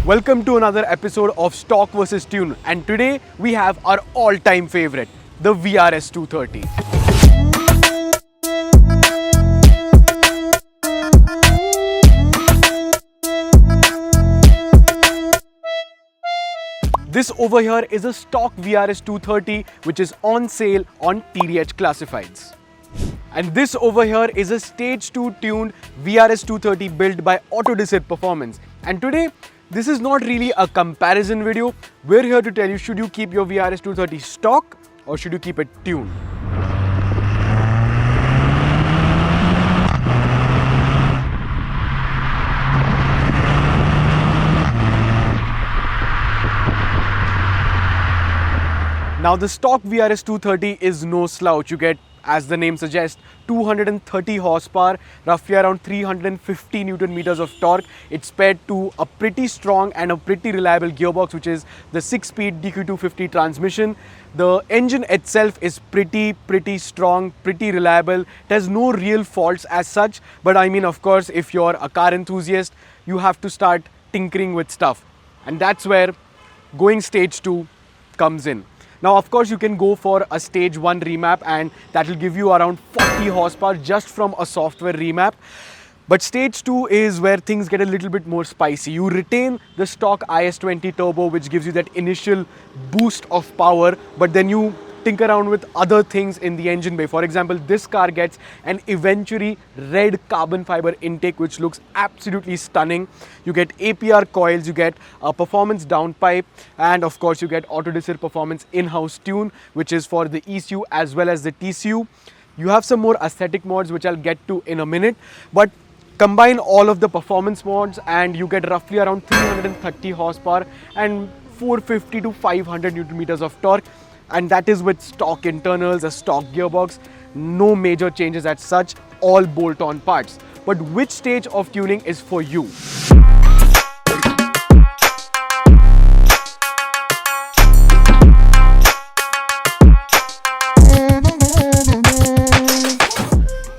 Welcome to another episode of Stock vs Tune, and today we have our all-time favorite, the VRS 230. This over here is a stock VRS 230 which is on sale on TDH Classifieds. And this over here is a stage 2 tuned VRS 230 built by Autodecid Performance. And today, this is not really a comparison video. We're here to tell you, should you keep your VRS 230 stock or should you keep it tuned? Now the stock VRS 230 is no slouch. You get, as the name suggests, 230 horsepower, roughly around 350 Newton meters of torque. It's paired to a pretty strong and a pretty reliable gearbox, which is the 6-speed DQ250 transmission. The engine itself is pretty strong, pretty reliable. It has no real faults as such, but I mean, of course, if you're a car enthusiast, you have to start tinkering with stuff. And that's where going stage 2 comes in. Now, of course, you can go for a stage 1 remap and that will give you around 40 horsepower just from a software remap. But stage 2 is where things get a little bit more spicy. You retain the stock IS20 turbo, which gives you that initial boost of power, but then you tinker around with other things in the engine bay. For example, this car gets an Eventury red carbon fiber intake, which looks absolutely stunning. You get APR coils, you get a performance downpipe, and of course you get Autodecid Performance in-house tune, which is for the ECU as well as the TCU. You have some more aesthetic mods, which I'll get to in a minute, but combine all of the performance mods and you get roughly around 330 horsepower and 450 to 500 Newton meters of torque. And that is with stock internals, a stock gearbox, no major changes as such, all bolt-on parts. But which stage of tuning is for you?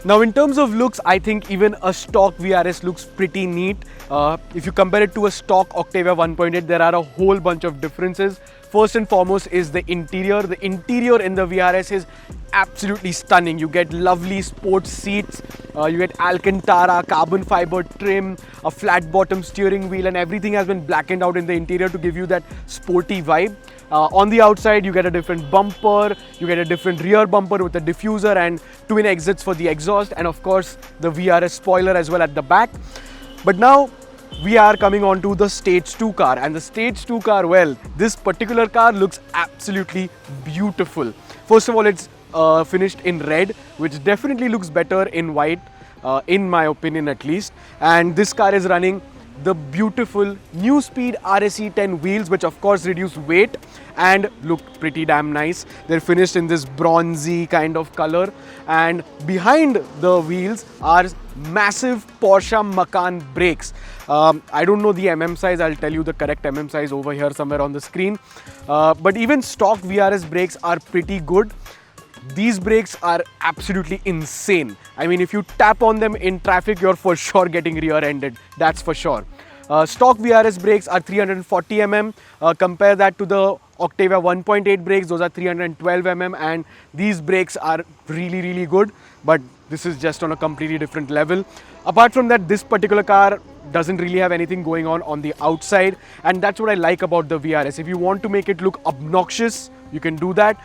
Now, in terms of looks, I think even a stock VRS looks pretty neat. If you compare it to a stock Octavia 1.8, there are a whole bunch of differences. First and foremost is the interior. The interior in the VRS is absolutely stunning. You get lovely sports seats, you get Alcantara, carbon fiber trim, a flat bottom steering wheel, and everything has been blackened out in the interior to give you that sporty vibe. On the outside, you get a different bumper, you get a different rear bumper with a diffuser and twin exits for the exhaust, and of course the VRS spoiler as well at the back. But now we are coming on to the stage 2 car, and the stage 2 car, well, this particular car looks absolutely beautiful. First of all, it's finished in red, which definitely looks better in white, in my opinion at least. And this car is running the beautiful new speed RSE 10 wheels, which of course reduce weight and look pretty damn nice. They're finished in this bronzy kind of color, and behind the wheels are massive Porsche Macan brakes. I don't know the mm size. I'll tell you the correct mm size over here somewhere on the screen. But even stock VRS brakes are pretty good. These brakes are absolutely insane. I mean, if you tap on them in traffic, you're for sure getting rear-ended. That's for sure. Stock VRS brakes are 340 mm. Compare that to the Octavia 1.8 brakes. Those are 312 mm, and these brakes are really good. But this is just on a completely different level. Apart from that, this particular car doesn't really have anything going on the outside, and that's what I like about the VRS. If you want to make it look obnoxious, you can do that.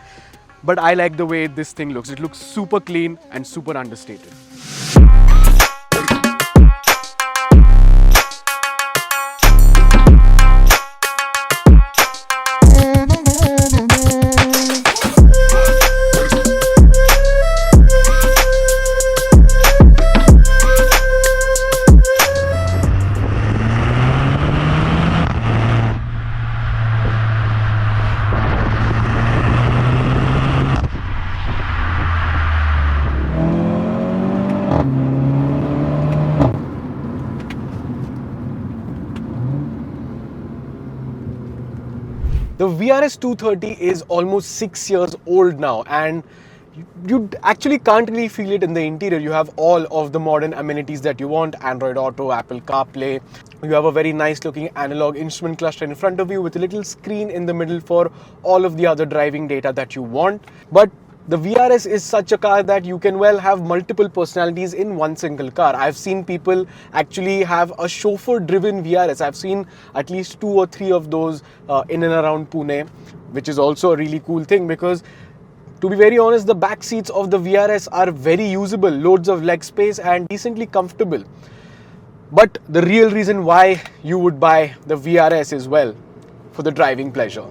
But I like the way this thing looks. It looks super clean and super understated. The VRS 230 is almost 6 years old now, and you actually can't really feel it in the interior. You have all of the modern amenities that you want: Android Auto, Apple CarPlay. You have a very nice looking analog instrument cluster in front of you with a little screen in the middle for all of the other driving data that you want. But the VRS is such a car that you can well have multiple personalities in one single car. I've seen people actually have a chauffeur-driven VRS. I've seen at least 2 or 3 of those in and around Pune, which is also a really cool thing because, to be very honest, the back seats of the VRS are very usable, loads of leg space and decently comfortable. But the real reason why you would buy the VRS is, well, for the driving pleasure.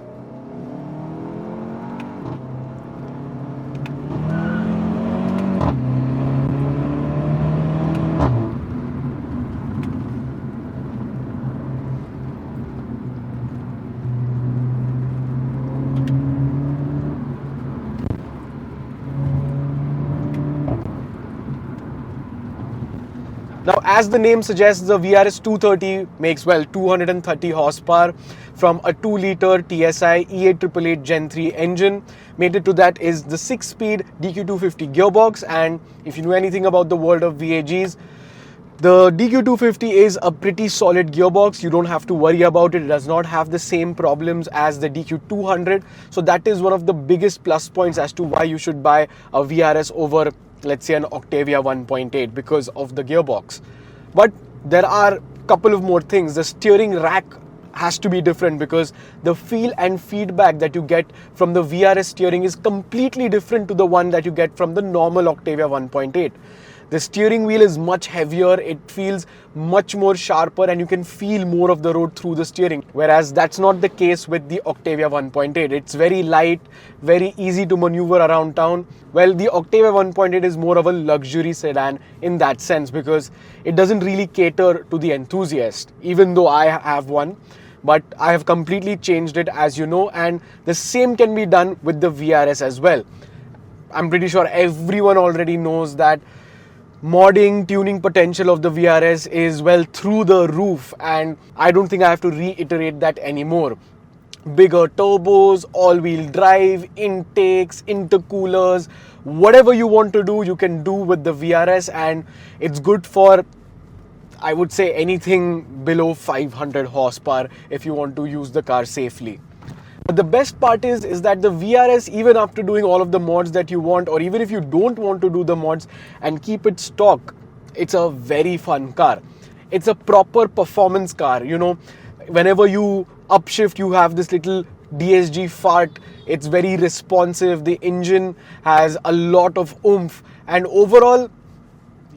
Now, as the name suggests, the VRS 230 makes, well, 230 horsepower from a 2-litre TSI E8888 Gen 3 engine. Mated to that is the 6-speed DQ250 gearbox, and if you know anything about the world of VAGs, the DQ250 is a pretty solid gearbox. You don't have to worry about it. It does not have the same problems as the DQ200. So that is one of the biggest plus points as to why you should buy a VRS over, let's say, an Octavia 1.8 because of the gearbox. But there are a couple of more things. The steering rack has to be different because the feel and feedback that you get from the VRS steering is completely different to the one that you get from the normal Octavia 1.8. The steering wheel is much heavier, it feels much more sharper, and you can feel more of the road through the steering. Whereas that's not the case with the Octavia 1.8. It's very light, very easy to maneuver around town. Well, the Octavia 1.8 is more of a luxury sedan in that sense because it doesn't really cater to the enthusiast, even though I have one. But I have completely changed it, as you know, and the same can be done with the VRS as well. I'm pretty sure everyone already knows that modding, tuning potential of the VRS is, well, through the roof, and I don't think I have to reiterate that anymore. Bigger turbos, all-wheel drive, intakes, intercoolers, whatever you want to do, you can do with the VRS, and it's good for, I would say, anything below 500 horsepower if you want to use the car safely. But the best part is that the VRS, even after doing all of the mods that you want, or even if you don't want to do the mods and keep it stock, it's a very fun car. It's a proper performance car. You know, whenever you upshift, you have this little DSG fart. It's very responsive. The engine has a lot of oomph, and overall,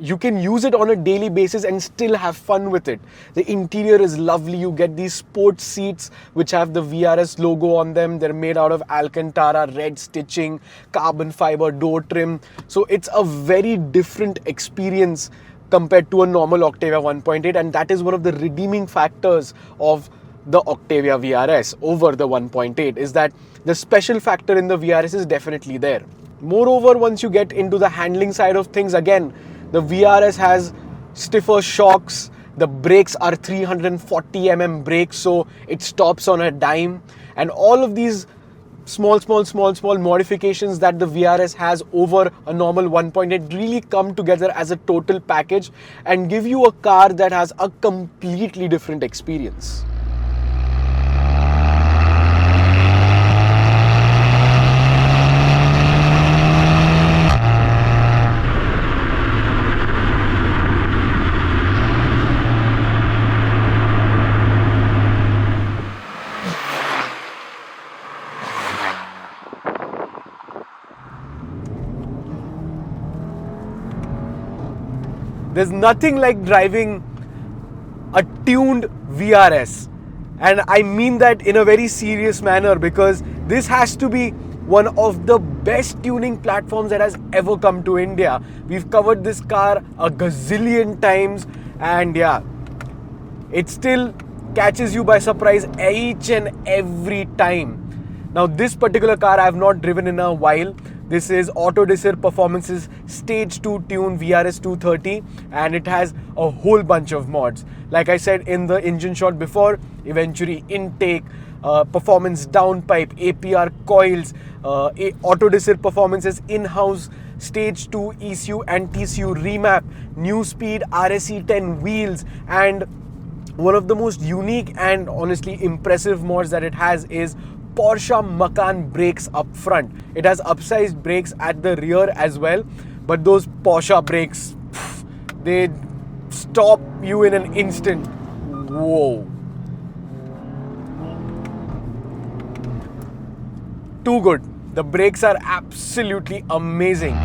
you can use it on a daily basis and still have fun with it. The interior is lovely. You get these sports seats which have the VRS logo on them. They're made out of Alcantara red stitching, carbon fiber door trim. So it's a very different experience compared to a normal Octavia 1.8, and that is one of the redeeming factors of the Octavia VRS over the 1.8, is that the special factor in the VRS is definitely there. Moreover, once you get into the handling side of things, again, the VRS has stiffer shocks. The brakes are 340mm brakes, so it stops on a dime. And all of these small modifications that the VRS has over a normal 1.8 really come together as a total package and give you a car that has a completely different experience. There's nothing like driving a tuned VRS, and I mean that in a very serious manner because this has to be one of the best tuning platforms that has ever come to India. We've covered this car a gazillion times, and yeah, it still catches you by surprise each and every time. Now, this particular car I have not driven in a while, This is Autodesir Performance's Stage 2 tune VRS 230, and it has a whole bunch of mods. Like I said in the engine shot before, eventually intake, performance downpipe, APR coils, Autodesir Performance's in-house Stage 2 ECU and TCU remap, new speed RSE10 wheels, and one of the most unique and honestly impressive mods that it has is Porsche Macan brakes up front. It has upsized brakes at the rear as well, but those Porsche brakes, they stop you in an instant. Whoa. Too good. The brakes are absolutely amazing.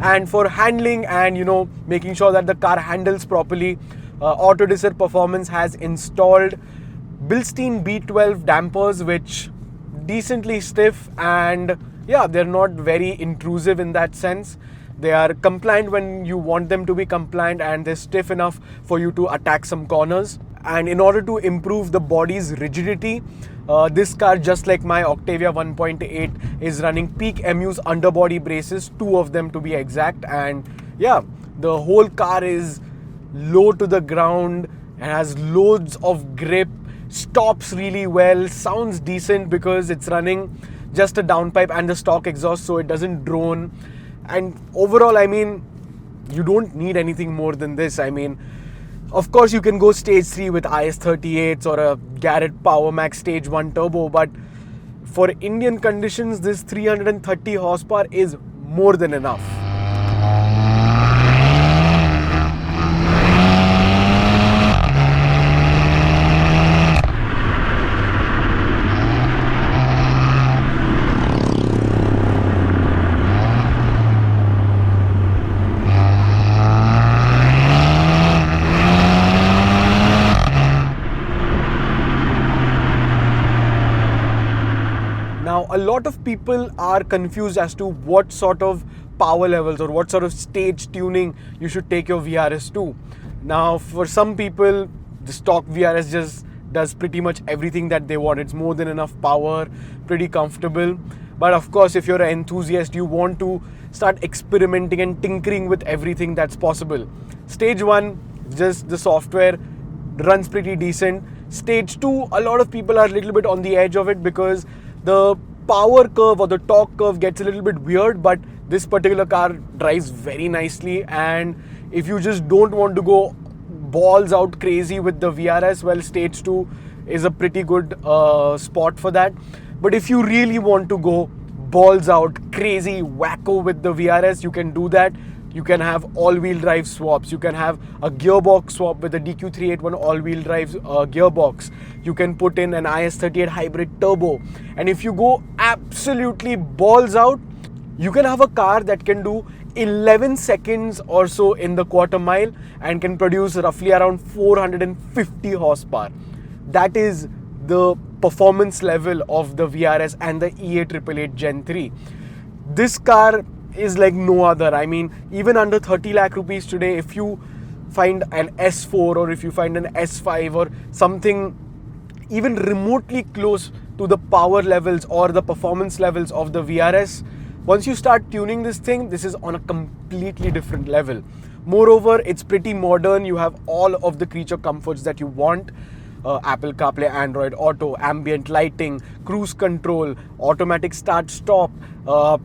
And for handling and making sure that the car handles properly, Autodesir Performance has installed Bilstein B12 dampers, which decently stiff, and yeah, they're not very intrusive in that sense. They are compliant when you want them to be compliant, and they're stiff enough for you to attack some corners. And in order to improve the body's rigidity, this car, just like my Octavia 1.8, is running Peak MU's underbody braces, 2 of them to be exact. And yeah, the whole car is low to the ground and has loads of grip, stops really well, sounds decent because it's running just a downpipe and the stock exhaust, so it doesn't drone. And overall, I mean, you don't need anything more than this. I mean, of course, you can go stage 3 with IS38s or a Garrett PowerMax stage 1 turbo, but for Indian conditions, this 330 horsepower is more than enough. Now, a lot of people are confused as to what sort of power levels or what sort of stage tuning you should take your VRS to. Now, for some people, the stock VRS just does pretty much everything that they want. It's more than enough power, pretty comfortable. But of course, if you're an enthusiast, you want to start experimenting and tinkering with everything that's possible. Stage 1, just the software, runs pretty decent. Stage 2, a lot of people are a little bit on the edge of it because the power curve or the torque curve gets a little bit weird, but this particular car drives very nicely. And if you just don't want to go balls out crazy with the VRS, well, stage 2 is a pretty good spot for that. But if you really want to go balls out crazy wacko with the VRS, you can do that. You can have all-wheel drive swaps. You can have a gearbox swap with a DQ381 all-wheel drive gearbox. You can put in an IS38 hybrid turbo. And if you go absolutely balls out, you can have a car that can do 11 seconds or so in the quarter mile and can produce roughly around 450 horsepower. That is the performance level of the VRS and the E888 Gen 3. This car is like no other. I mean, even under 30 lakh rupees today, if you find an S4 or if you find an S5 or something even remotely close to the power levels or the performance levels of the VRS, once you start tuning this thing, this is on a completely different level. Moreover, it's pretty modern. You have all of the creature comforts that you want. Apple CarPlay, Android Auto, ambient lighting, cruise control, automatic start stop,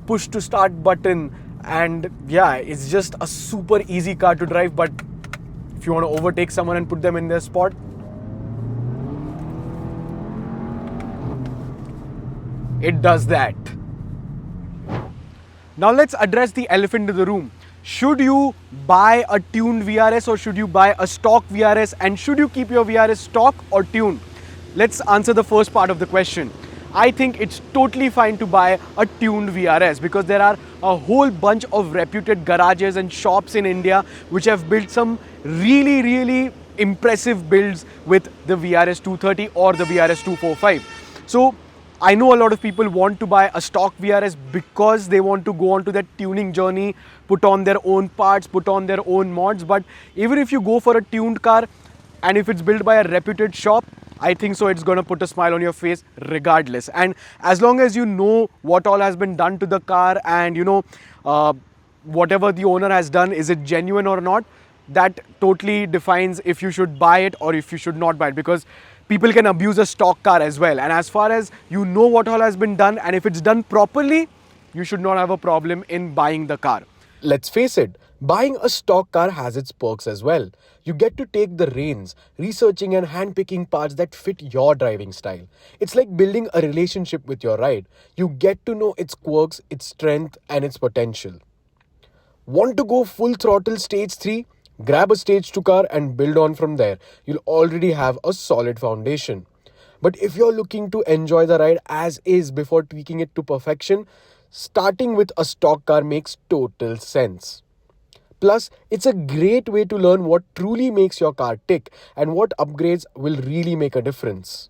push to start button, and yeah, it's just a super easy car to drive. But if you want to overtake someone and put them in their spot, it does that. Now let's address the elephant in the room. Should you buy a tuned VRS or should you buy a stock VRS, and should you keep your VRS stock or tuned? Let's answer the first part of the question. I think it's totally fine to buy a tuned VRS because there are a whole bunch of reputed garages and shops in India which have built some really impressive builds with the VRS 230 or the VRS 245. So I know a lot of people want to buy a stock VRS because they want to go on to that tuning journey, put on their own parts, put on their own mods. But even if you go for a tuned car and if it's built by a reputed shop, I think so it's going to put a smile on your face regardless. And as long as you know what all has been done to the car and you know whatever the owner has done, is it genuine or not, that totally defines if you should buy it or if you should not buy it, because people can abuse a stock car as well. And as far as you know what all has been done and if it's done properly, you should not have a problem in buying the car. Let's face it, buying a stock car has its perks as well. You get to take the reins, researching and handpicking parts that fit your driving style. It's like building a relationship with your ride. You get to know its quirks, its strength, and its potential. Want to go full throttle stage 3? Grab a stage 2 car and build on from there. You'll already have a solid foundation. But if you're looking to enjoy the ride as is before tweaking it to perfection, starting with a stock car makes total sense. Plus, it's a great way to learn what truly makes your car tick and what upgrades will really make a difference.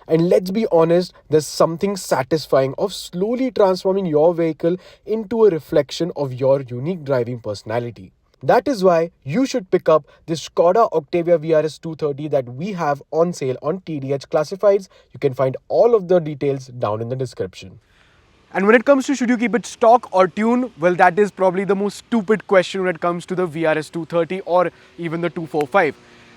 And let's be honest, there's something satisfying of slowly transforming your vehicle into a reflection of your unique driving personality. That is why you should pick up this Škoda Octavia VRS 230 that we have on sale on TDH Classifieds. You can find all of the details down in the description. And when it comes to should you keep it stock or tune, well, that is probably the most stupid question when it comes to the VRS 230 or even the 245.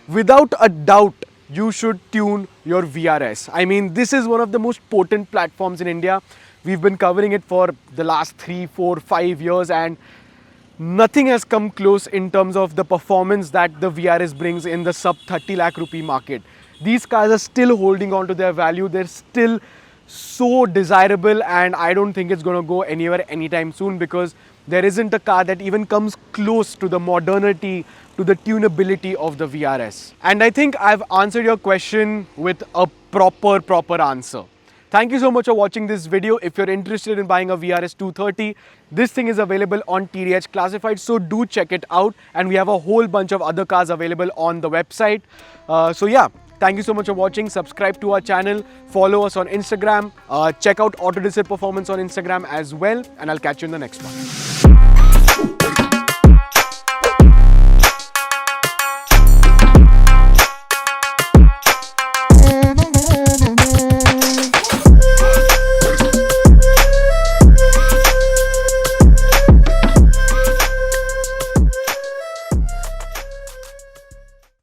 Without a doubt, you should tune your VRS. I mean, this is one of the most potent platforms in India. We've been covering it for the last 3, 4, 5 years and nothing has come close in terms of the performance that the VRS brings in the sub 30 lakh rupee market. These cars are still holding on to their value. They're still so desirable and I don't think it's going to go anywhere anytime soon, because there isn't a car that even comes close to the modernity, to the tunability of the VRS. And I think I've answered your question with a proper answer. Thank you so much for watching this video. If you're interested in buying a VRS 230, this thing is available on TDH Classified, so do check it out. And we have a whole bunch of other cars available on the website. So yeah, thank you so much for watching. Subscribe to our channel, follow us on Instagram, check out Autodecide Performance on Instagram as well, and I'll catch you in the next one.